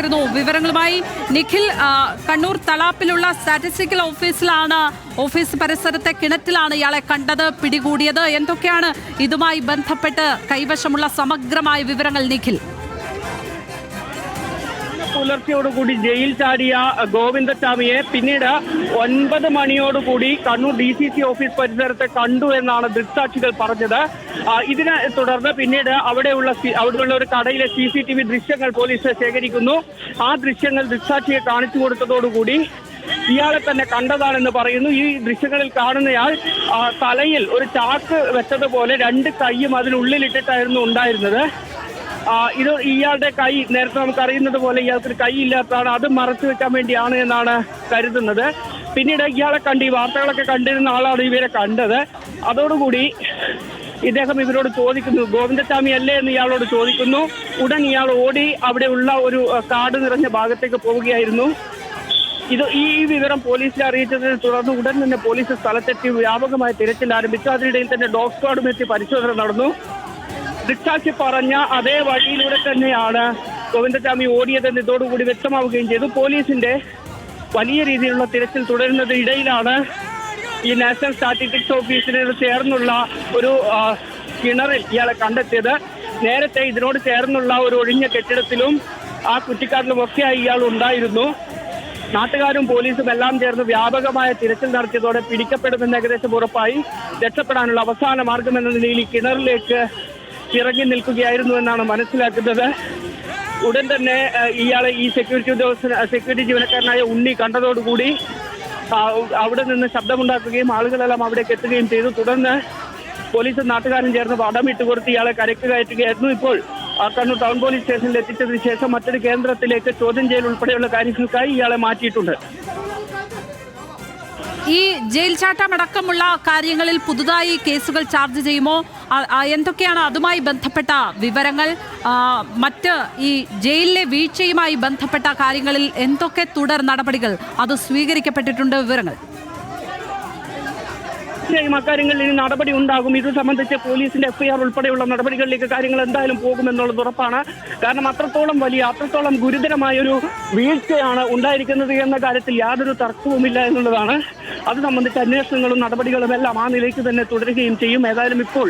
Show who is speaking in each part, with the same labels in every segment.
Speaker 1: ചേരുന്നു വിവരങ്ങളുമായി. Nikhil, Kannur തളാപ്പിലുള്ള statistical office പരിസരത്തെ കിണറ്റിലാണ് ഇയാളെ കണ്ടത്, പിടികൂടിയത്. എന്തൊക്കെയാണ് ഇതുമായി ബന്ധപ്പെട്ട് കൈവശമുള്ള സമഗ്രമായ വിവരങ്ങൾ നിഖിൽ?
Speaker 2: പുലർച്ചയോടുകൂടി ജയിൽ ചാടിയ ഗോവിന്ദസ്വാമിയെ പിന്നീട് 9 മണിയോടുകൂടി കണ്ണൂർ DCC ഓഫീസ് പരിസരത്ത് കണ്ടു എന്നാണ് ദൃക്സാക്ഷികൾ പറഞ്ഞത്. ഇതിനെ തുടർന്ന് പിന്നീട് അവിടെയുള്ള ഒരു കടയിലെ CCTV ദൃശ്യങ്ങൾ പോലീസ് ശേഖരിക്കുന്നു. ആ ദൃശ്യങ്ങൾ ദൃക്സാക്ഷിയെ കാണിച്ചു കൊടുത്തതോടുകൂടി ഇയാളെ തന്നെ കണ്ടതാണെന്ന് പറയുന്നു. ഈ ദൃശ്യങ്ങളിൽ കാണുന്നയാൾ തലയിൽ ഒരു ചാക്ക് വെച്ചതുപോലെ 2 കൈയും അതിനുള്ളിലിട്ടിട്ടായിരുന്നു ഉണ്ടായിരുന്നത്. ഇത് ഇയാളുടെ കൈ നേരത്തെ നമുക്ക് അറിയുന്നത് പോലെ ഇയാൾക്ക് കൈ ഇല്ലാത്തതാണ്, അത് മറച്ചു വെക്കാൻ വേണ്ടിയാണ് എന്നാണ് കരുതുന്നത്. പിന്നീട് ഇയാളെ കണ്ട് ഈ വാർത്തകളൊക്കെ കണ്ടിരുന്ന ആളാണ് ഇവരെ കണ്ടത്. അതോടുകൂടി ഇദ്ദേഹം ഇവരോട് ചോദിക്കുന്നു, ഗോവിന്ദസ്വാമി അല്ലേ എന്ന് ഇയാളോട് ചോദിക്കുന്നു. ഉടൻ ഇയാൾ ഓടി അവിടെയുള്ള ഒരു കാട് നിറഞ്ഞ ഭാഗത്തേക്ക് പോവുകയായിരുന്നു. ഈ വിവരം പോലീസിനെ അറിയിച്ചതിനെ തുടർന്ന് ഉടൻ തന്നെ പോലീസ് സ്ഥലത്തെത്തി വ്യാപകമായ തിരച്ചിൽ ആരംഭിച്ചു. അതിനിടയിൽ തന്നെ ഡോഗ് സ്ക്വാഡും എത്തി പരിശോധന നടന്നു. ദൃക്സാക്ഷി പറഞ്ഞ അതേ വഴിയിലൂടെ തന്നെയാണ് ഗോവിന്ദസ്വാമി ഓടിയതെന്ന് ഇതോടുകൂടി വ്യക്തമാവുകയും ചെയ്തു. പോലീസിന്റെ വലിയ രീതിയിലുള്ള തിരച്ചിൽ തുടരുന്നതിനിടയിലാണ് ഈ നാഷണൽ സ്റ്റാറ്റിസ്റ്റിക്സ് ഓഫീസിനോട് ചേർന്നുള്ള ഒരു കിണറിൽ ഇയാളെ കണ്ടെത്തിയത്. നേരത്തെ ഇതിനോട് ചേർന്നുള്ള ഒരു ഒഴിഞ്ഞ കെട്ടിടത്തിലും ആ കുറ്റിക്കാട്ടിലും ഒക്കെയായി ഇയാൾ ഉണ്ടായിരുന്നു. നാട്ടുകാരും പോലീസും എല്ലാം ചേർന്ന് വ്യാപകമായ തിരച്ചിൽ നടത്തിയതോടെ പിടിക്കപ്പെടുമെന്ന് ഏകദേശം ഉറപ്പായി. രക്ഷപ്പെടാനുള്ള അവസാന മാർഗമെന്ന നിലയിൽ ഈ കിണറിലേക്ക് ഇറങ്ങി നിൽക്കുകയായിരുന്നു എന്നാണ് മനസ്സിലാക്കുന്നത്. ഉടൻ തന്നെ ഇയാളെ ഈ സെക്യൂരിറ്റി ജീവനക്കാരനായ ഉണ്ണി കണ്ടതോടുകൂടി അവിടെ നിന്ന് ശബ്ദമുണ്ടാക്കുകയും ആളുകളെല്ലാം അവിടേക്ക് എത്തുകയും ചെയ്തു. തുടർന്ന് പോലീസും നാട്ടുകാരും ചേർന്ന് വടമിട്ട് കൊടുത്ത് ഇയാളെ കരയ്ക്ക് കയറ്റുകയായിരുന്നു. ഇപ്പോൾ കണ്ണൂർ ടൗൺ പോലീസ് സ്റ്റേഷനിൽ എത്തിച്ചതിന് ശേഷം മറ്റൊരു കേന്ദ്രത്തിലേക്ക് ചോദ്യം ചെയ്യൽ ഉൾപ്പെടെയുള്ള കാര്യങ്ങൾക്കായി ഇയാളെ മാറ്റിയിട്ടുണ്ട്.
Speaker 1: ഈ ജയിൽ ചാട്ടമടക്കമുള്ള കാര്യങ്ങളിൽ പുതുതായി കേസുകൾ ചാർജ് ചെയ്യുമോ? എന്തൊക്കെയാണ് അതുമായി ബന്ധപ്പെട്ട വിവരങ്ങൾ? മറ്റ് ഈ ജയിലിലെ വീഴ്ചയുമായി ബന്ധപ്പെട്ട കാര്യങ്ങളിൽ എന്തൊക്കെ തുടർ നടപടികൾ അത് സ്വീകരിക്കപ്പെട്ടിട്ടുണ്ട്? വിവരങ്ങൾ
Speaker 2: അക്കാര്യങ്ങളിൽ ഇനി നടപടി ഉണ്ടാകും. ഇത് സംബന്ധിച്ച് പോലീസിന്റെ FIR ഉൾപ്പെടെയുള്ള നടപടികളിലേക്ക് കാര്യങ്ങൾ എന്തായാലും പോകുമെന്നുള്ളത് ഉറപ്പാണ്. കാരണം അത്രത്തോളം ഗുരുതരമായൊരു വീഴ്ചയാണ് ഉണ്ടായിരിക്കുന്നത് എന്ന കാര്യത്തിൽ യാതൊരു തർക്കവുമില്ല എന്നുള്ളതാണ്. അത് സംബന്ധിച്ച് അന്വേഷണങ്ങളും നടപടികളും എല്ലാം ആ നിലയ്ക്ക് തന്നെ തുടരുകയും ചെയ്യും. ഏതായാലും ഇപ്പോൾ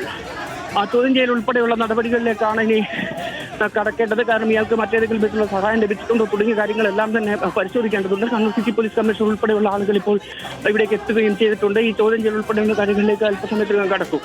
Speaker 2: ചോദ്യം ചെയ്യൽ ഉൾപ്പെടെയുള്ള നടപടികളിലേക്കാണ് ഇനി കടക്കേണ്ടത്. കാരണം ഇയാൾക്ക് മറ്റേതെങ്കിലും വിധത്തിലുള്ള സഹായം ലഭിച്ചിട്ടുണ്ടോ തുടങ്ങിയ കാര്യങ്ങളെല്ലാം തന്നെ പരിശോധിക്കേണ്ടതുണ്ട്. കണ്ണൂർ സിറ്റി പോലീസ് കമ്മീഷണർ ഉൾപ്പെടെയുള്ള ആളുകൾ ഇപ്പോൾ ഇവിടേക്ക് എത്തുകയും ചെയ്തിട്ടുണ്ട്. ഈ ചോദ്യം ചെയ്യൽ ഉൾപ്പെടെയുള്ള കാര്യങ്ങളിലേക്ക് അല്പസമയത്തിൽ കടക്കും.